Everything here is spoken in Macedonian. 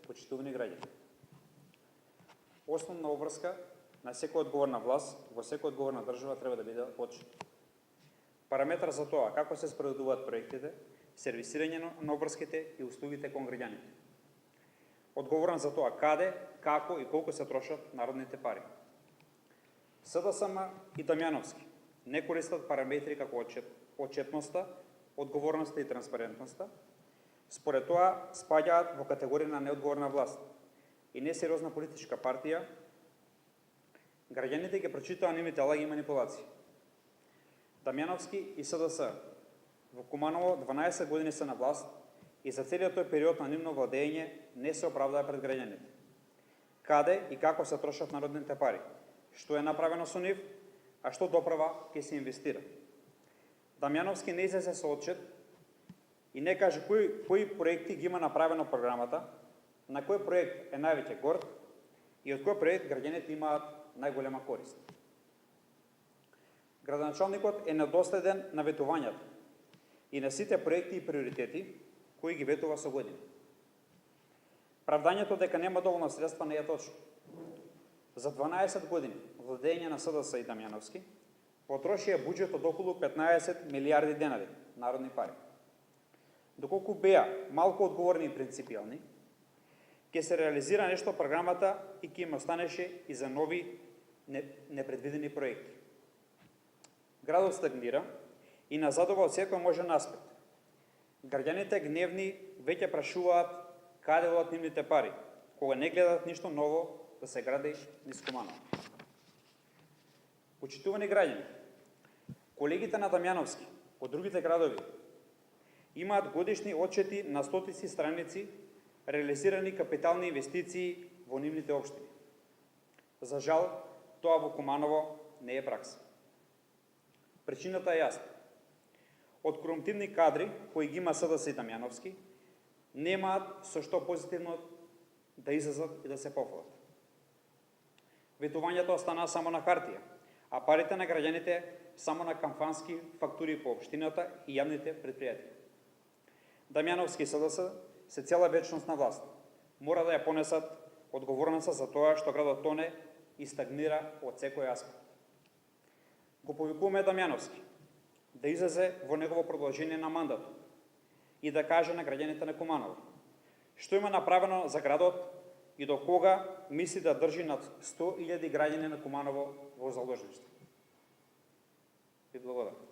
Почитувани граѓани. Основна обврска на секоја одговорна власт во секоја одговорна држава треба да биде одчет. Параметар за тоа како се спроведуваат проектите, сервисирање на обврските и услугите кон граѓаните. Одговорен за тоа каде, како и колку се трошат народните пари. СДСМ и Дамјановски не користат параметри како отчетноста, одговорноста и транспарентноста. Според тоа спаѓаат во категорија на неодговорна власт и несериозна политичка партија. Граѓаните ќе прочитаа нивните лаги и манипулации. Дамјановски и СДС во Куманово 12 години се на власт и за целиот тој период на нивно владење не се оправдаа пред граѓаните. Каде и како се трошат народните пари, што е направено со нив, а што доправа ќе се инвестира. Дамјановски не излезе со отчет и не каже кои проекти ги има направено програмата, на кој проект е највеќе горд и од кој проект граѓаните имаат најголема корист. Градоначалникот е недоследен на ветувањата и на сите проекти и приоритети кои ги ветува со години. Правдањето дека нема доволно средства не е точно. За 12 години владење на СДС и Дамјановски потрошија буџет од околу 15 милиарди денари народни пари. Доколку беа малку одговорни и принципијални, ќе се реализира нешто програмата и ќе им останеше и за нови непредвидени проекти. Градот стагнира и назадува од секој можен аспект. Граѓаните гневни веќе прашуваат каде одат нивните пари, кога не гледат ништо ново да се гради низ Куманово. Почитувани граѓани, колегите на Дамјановски од другите градови имаат годишни отчети на стотици страници реализирани капитални инвестиции во нивните општини. За жал, тоа во Куманово не е пракса. Причината е јасна. Од корумптивни кадри кои ги има СДС и Дамјановски немаат со што позитивно да излезат и да се пофалат. Ветувањето останаа само на хартија, а парите на граѓаните само на кампански фактури по општината и јавните предпријатија. Дамјановски и СДС се цела вечност на власт. Мора да ја понесат одговорноста за тоа што градот тоне и стагнира од секој аспект. Го повикуваме Дамјановски да излезе во негово продолжение на мандат и да каже на граѓаните на Куманово што има направено за градот и до кога мисли да држи над 100.000 граѓани на Куманово во заложништво. И благодарам.